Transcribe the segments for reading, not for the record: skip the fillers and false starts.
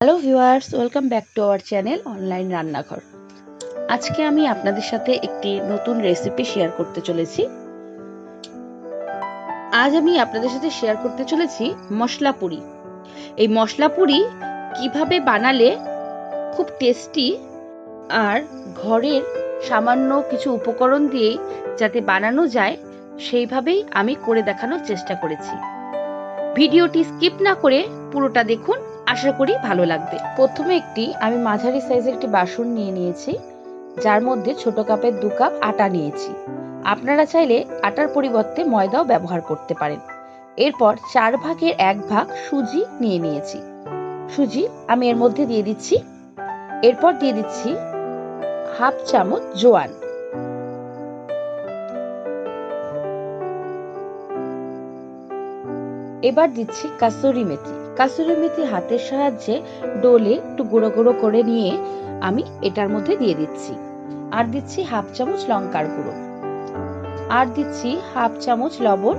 Hello viewers, welcome back to our channel online রান্নাঘর। আজকে আমি আপনাদের সাথে একটি নতুন রেসিপি শেয়ার করতে চলেছি। আজ আমি আপনাদের সাথে শেয়ার করতে চলেছি মশলা পুরি। এই মশলা পুরি কিভাবে বানালে খুব টেস্টি আর ঘরের সামান্য কিছু উপকরণ দিয়ে যাতে বানানো যায় সেইভাবেই আমি করে দেখানোর চেষ্টা করেছি। ভিডিওটি স্কিপ না করে পুরোটা দেখুন, আশা করি ভালো লাগবে। প্রথমে আমি মাঝারি সাইজের একটি বাসন নিয়ে নিয়েছি, যার মধ্যে ছোট কাপের 2 কাপ আটা নিয়েছি। আপনারা চাইলে আটার পরিবর্তে ময়দাও ব্যবহার করতে পারেন। এরপর 4 ভাগের 1 ভাগ সুজি নিয়ে নিয়েছি। সুজি আমি এর মধ্যে দিয়ে দিচ্ছি। এরপর দিয়ে দিচ্ছি হাফ চামচ জোয়ান, এবার দিচ্ছি কাসুরি মেথি। কাসুরি মেথি হাতের সাহায্যে ডোলে একটু গুঁড়ো গুঁড়ো করে নিয়ে আমি এটার মধ্যে দিয়ে দিচ্ছি। আর দিচ্ছি হাফ চামচ লঙ্কার গুঁড়ো, আর দিচ্ছি হাফ চামচ লবণ,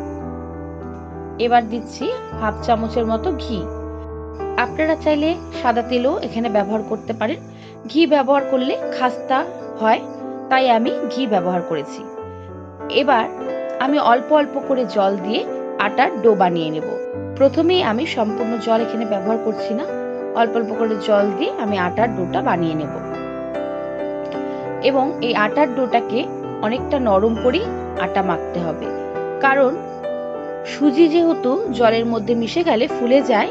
এবার দিচ্ছি হাফ চামচের মতো ঘি। আপনারা চাইলে সাদা তেলও এখানে ব্যবহার করতে পারেন। ঘি ব্যবহার করলে খাস্তা হয়, তাই আমি ঘি ব্যবহার করেছি। এবার আমি অল্প অল্প করে জল দিয়ে আটার ডো বানিয়ে নেব। প্রথমেই আমি সম্পূর্ণ জল এখানে ব্যবহার করছি না, অল্প অল্প করে জল দিয়ে আমি আটার ডোটা বানিয়ে নেব। এবং এই আটার ডোটাকে অনেকটা নরম করে আটা মাখতে হবে, কারণ সুজি যেহেতু জলের মধ্যে মিশে গেলে ফুলে যায়,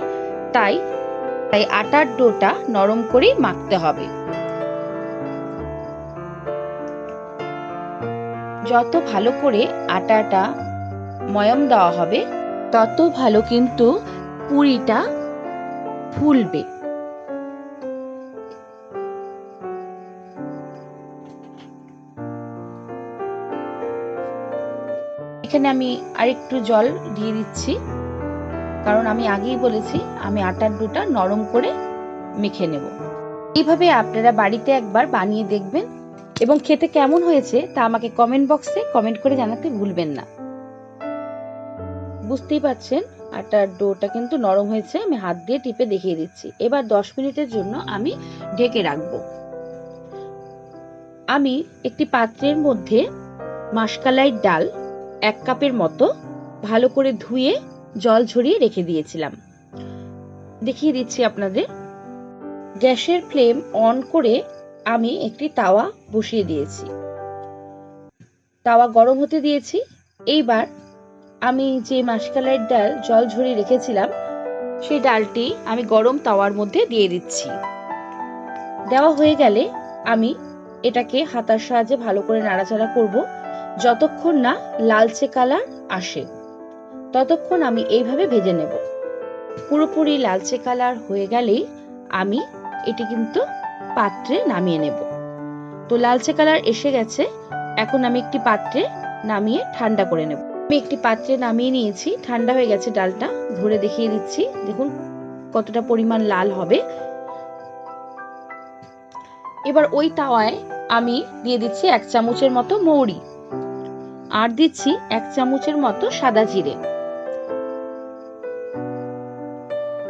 তাই আটার ডোটা নরম করেই মাখতে হবে। যত ভালো করে আটাটা ময়ম দেওয়া হবে, তত ভালো কিন্তু পুরিটা ফুলবে। এখানে আমি আরেকটু জল দিয়ে দিচ্ছি, কারণ আমি আগেই বলেছি আমি আটার ডোটা নরম করে মেখে নেব। এইভাবে আপনারা বাড়িতে একবার বানিয়ে দেখবেন এবং খেতে কেমন হয়েছে তা আমাকে কমেন্ট বক্সে কমেন্ট করে জানাতে ভুলবেন না। বুঝতেই পারছেন আটার ডোটা কিন্তু নরম হয়েছে, আমি হাত দিয়ে টিপে দেখিয়ে দিচ্ছি। এবার 10 মিনিটের জন্য আমি ঢেকে রাখবো। আমি একটি পাত্রের মধ্যে মাসকলাইর ডাল 1 কাপের মতো ভালো করে ধুয়ে জল ঝরিয়ে রেখে দিয়েছিলাম। দেখিয়ে দিচ্ছি আপনাদের। গ্যাসের ফ্লেম অন করে আমি একটি তাওয়া বসিয়ে দিয়েছি, তাওয়া গরম হতে দিয়েছি। এইবার আমি যে মাসকলাইর ডাল জল ঝরিয়ে রেখেছিলাম সেই ডালটি আমি গরম তাওয়ার মধ্যে দিয়ে দিচ্ছি। দেওয়া হয়ে গেলে আমি এটাকে হাতার সাহায্যে ভালো করে নাড়াচাড়া করব, যতক্ষণ না লালচে কালার আসে ততক্ষণ আমি এইভাবে ভেজে নেব। পুরোপুরি লালচে কালার হয়ে গেলেই আমি এটি কিন্তু পাত্রে নামিয়ে নেব। তো লালচে কালার এসে গেছে, এখন আমি একটি পাত্রে নামিয়ে ঠান্ডা করে নেব। আমি একটি পাত্রে নামিয়ে নিয়েছি, ঠান্ডা হয়ে গেছে ডালটা। ধরে দেখিয়ে দিচ্ছি, দেখুন কতটা পরিমাণ লাল হবে। এবার ওই তাওয়ায় আমি দিয়ে দিচ্ছি 1 চামচের মতো মৌরি, আর দিচ্ছি 1 চামচের মতো সাদা জিরে,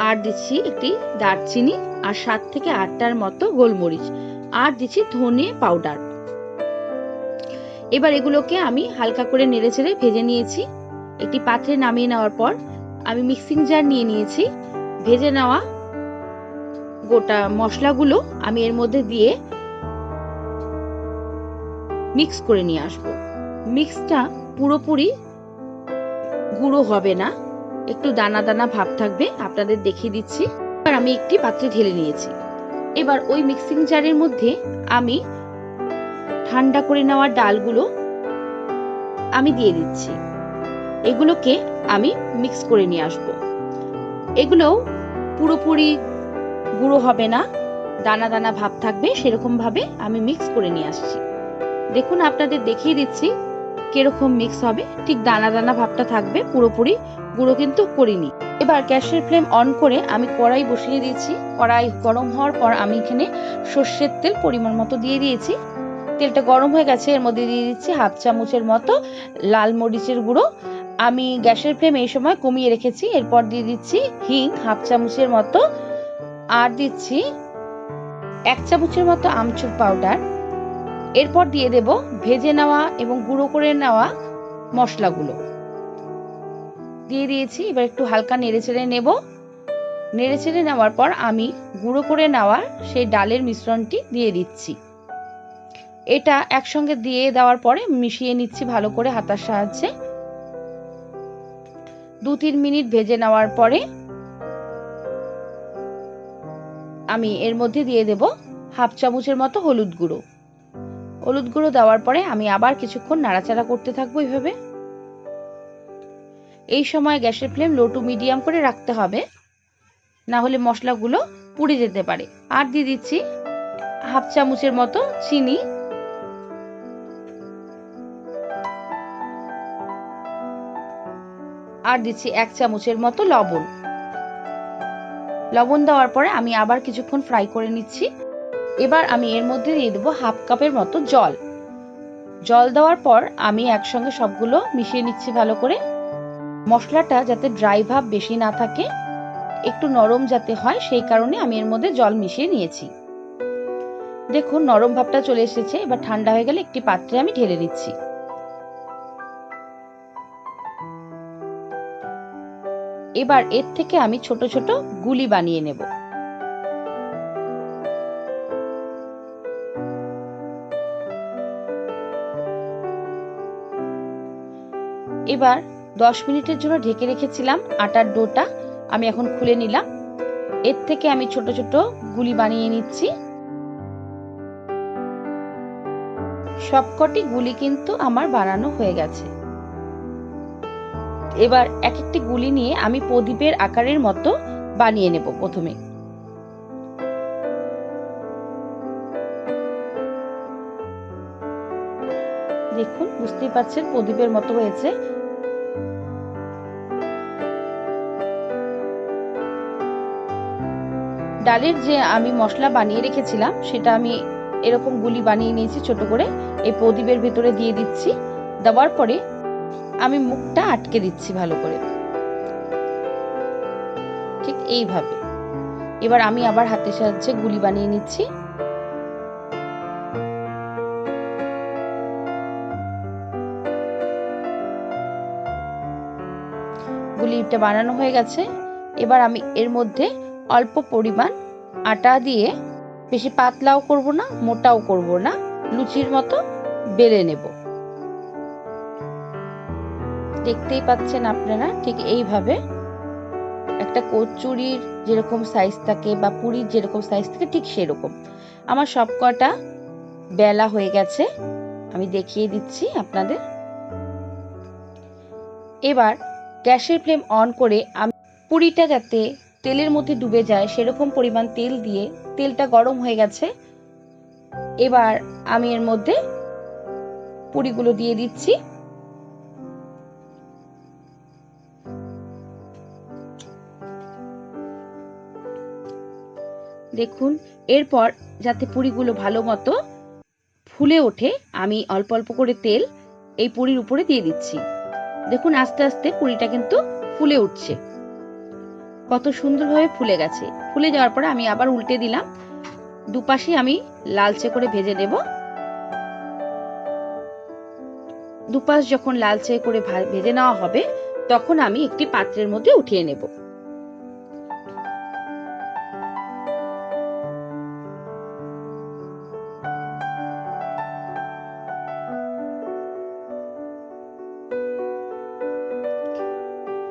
আর দিচ্ছি একটি দারচিনি, আর 7 থেকে 8টার মতো গোলমরিচ, আর দিচ্ছি ধনে পাউডার। এবার এগুলোকে আমি হালকা করে নেড়েচেড়ে ভেজে নিয়েছি। একটি পাত্রে নামিয়ে নেওয়ার পর আমি মিক্সিং জার নিয়ে নিয়েছি। ভেজে নেওয়া গোটা মশলাগুলো আমি এর মধ্যে দিয়ে মিক্স করে নিয়ে আসব। মিক্সটা পুরোপুরি গুঁড়ো হবে না, একটু দানা দানা ভাব থাকবে, আপনাদের দেখিয়ে দিচ্ছি। এবার আমি একটি পাত্রে ঢেলে নিয়েছি। এবার ওই মিক্সিং জারের মধ্যে আমি ঠান্ডা করে নেওয়া ডালগুলো আমি দিয়ে দিচ্ছি। এগুলোকে আমি মিক্স করে নিয়ে আসব। এগুলো পুরোপুরি গুঁড়ো হবে না, দানা দানা ভাব থাকবে, সেরকম ভাবে আমি মিক্স করে নিয়ে আসছি। দেখুন আপনাদের দেখিয়ে দিচ্ছি কিরকম মিক্স হবে, ঠিক দানা দানা ভাবটা থাকবে, পুরোপুরি গুঁড়ো কিন্তু করিনি। এবার গ্যাসের ফ্লেম অন করে আমি কড়াই বসিয়ে দিয়েছি। কড়াই গরম হওয়ার পর আমি এখানে সর্ষের তেল পরিমাণ মতো দিয়ে দিয়েছি। তেলটা গরম হয়ে গেছে, এর মধ্যে দিয়ে দিচ্ছি হাফ চামচের মতো লাল মরিচের গুঁড়ো। আমি গ্যাসের ফ্লেম এই সময় কমিয়ে রেখেছি। এরপর দিয়ে দিচ্ছি হিং হাফ চামচের মতো, আর দিচ্ছি 1 চামচের মতো আমচুর পাউডার। এরপর দিয়ে দেব ভেজে নেওয়া এবং গুঁড়ো করে নেওয়া মশলাগুলো দিয়ে দিয়েছি। এবার একটু হালকা নেড়েচেড়ে নেব। নেড়েচেড়ে নেওয়ার পর আমি গুঁড়ো করে নেওয়া সেই ডালের মিশ্রণটি দিয়ে দিচ্ছি। এটা একসঙ্গে দিয়ে দেওয়ার পরে মিশিয়ে নিচ্ছি ভালো করে হাতার সাহায্যে। 2-3 মিনিট ভেজে নেওয়ার পরে আমি এর মধ্যে দিয়ে দেব 1/2 চামচের মতো হলুদ গুঁড়ো। হলুদ গুঁড়ো দেওয়ার পরে আমি আবার কিছুক্ষণ নাড়াচাড়া করতে থাকবো এইভাবে। এই সময় গ্যাসের ফ্লেম লো টু মিডিয়াম করে রাখতে হবে, না হলে মশলাগুলো পুড়ে যেতে পারে। আর দিয়ে দিচ্ছি 1/2 চামচের মতো চিনি। আর দিচ্ছি 1 চামচের মতো লবণ। লবণ দেওয়ার পরে আমি আবার কিছুক্ষণ ফ্রাই করে নিচ্ছি। এবার আমি এর মধ্যে দিয়ে দেবো 1/2 কাপের মতো জল। জল দেওয়ার পর আমি একসঙ্গে সবগুলো মিশিয়ে নিচ্ছি ভালো করে। মশলাটা যাতে ড্রাই ভাব বেশি না থাকে, একটু নরম যাতে হয়, সেই কারণে আমি এর মধ্যে জল মিশিয়ে নিয়েছি। দেখুন নরম ভাবটা চলে এসেছে। এবার ঠান্ডা হয়ে গেলে একটি পাত্রে আমি ঢেলে নিচ্ছি। এবার এর থেকে আমি ছোট ছোট গুলি বানিয়ে নেব। এবার 10 মিনিটের জন্য ঢেকে রেখেছিলাম আটার ডোটা আমি এখন খুলে নিলাম। এর থেকে আমি ছোট ছোট গুলি বানিয়ে নিচ্ছি। সবকটি গুলি কিন্তু আমার বানানো হয়ে গেছে। এবার এক একটি গুলি নিয়ে আমি প্রদীপের আকারের মতো বানিয়ে নেব। প্রথমে দেখুন, বুঝতেই পারছেন প্রদীপের মতো হয়েছে। ডালের যে আমি মশলা বানিয়ে রেখেছিলাম সেটা আমি এরকম গুলি বানিয়ে নিয়েছি ছোট করে। এই প্রদীপের ভেতরে দিয়ে দিচ্ছি। দেওয়ার পরে আমি মুখটা আটকে দিচ্ছি ভালো করে, ঠিক এইভাবে। এবার আমি আবার হাতের সাহায্যে গুলি বানিয়ে নিচ্ছি। গুলিটা বানানো হয়ে গেছে। এবার আমি এর মধ্যে অল্প পরিমাণ আটা দিয়ে, বেশি পাতলাও করব না মোটাও করব না, লুচির মতো বেলে নেব। দেখতেই পাচ্ছেন আপনারা, ঠিক এইভাবে একটা কচুরির যেরকম সাইজ থাকে বা পুরির যেরকম সাইজ থাকে ঠিক সেরকম। আমার সবকটা বেলা হয়ে গেছে, আমি দেখিয়ে দিচ্ছি আপনাদের। এবার গ্যাসের ফ্লেম অন করে আমি পুরিটা যাতে তেলের মধ্যে ডুবে যায় সেরকম পরিমাণ তেল দিয়ে, তেলটা গরম হয়ে গেছে। এবার আমি এর মধ্যে পুরিগুলো দিয়ে দিচ্ছি। দেখুন, এরপর যাতে পুরিগুলো ভালো মতো ফুলে ওঠে আমি অল্প অল্প করে তেল এই পুরির উপরে দিয়ে দিচ্ছি। দেখুন আস্তে আস্তে পুরিটা কিন্তু ফুলে উঠছে, কত সুন্দরভাবে ফুলে গেছে। ফুলে যাওয়ার পরে আমি আবার উল্টে দিলাম। দুপাশে আমি লালচে করে ভেজে নেব। দুপাশ যখন লালচে করে ভেজে নেওয়া হবে তখন আমি একটি পাত্রের মধ্যে উঠিয়ে নেব।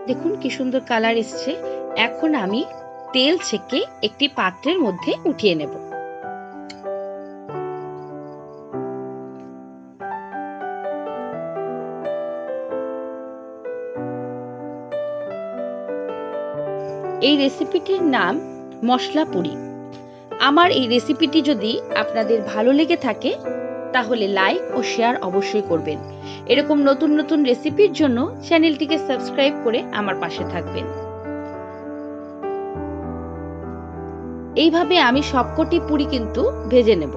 দেখুন কি সুন্দর কালার এসছে। এখন আমি তেল ছেঁকে একটি পাত্রের মধ্যে উঠিয়ে নেব। এই রেসিপিটির নাম মশলা পুরি। আমার এই রেসিপিটি যদি আপনাদের ভালো লেগে থাকে তাহলে লাইক ও শেয়ার অবশ্যই করবেন। এরকম নতুন নতুন রেসিপির জন্য চ্যানেলটিকে সাবস্ক্রাইব করে আমার পাশে থাকবেন। এইভাবে আমি সবকটি পুরি কিন্তু ভেজে নেব।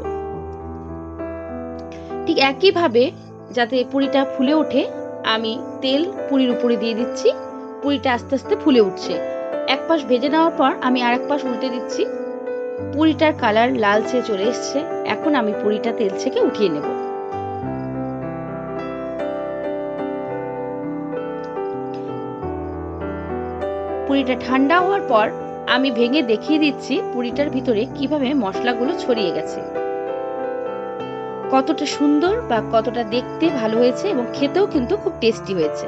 ঠিক একইভাবে যাতে পুরিটা ফুলে ওঠে আমি তেল পুরির উপরে দিয়ে দিচ্ছি। পুরিটা আস্তে আস্তে ফুলে উঠছে। এক পাশ ভেজে নেওয়ার পর আমি আরেক পাশ উল্টে দিচ্ছি। পুরিটার কালার লালচে চলে এসছে। এখন আমি পুরিটা তেল থেকে উঠিয়ে নেব। পুরিটা ঠান্ডা হওয়ার পর আমি ভেঙে দেখিয়ে দিচ্ছি পুরিটার ভিতরে কিভাবে মশলাগুলো ছড়িয়ে গেছে, কতটা সুন্দর বা কতটা দেখতে ভালো হয়েছে এবং খেতেও কিন্তু খুব টেস্টি হয়েছে।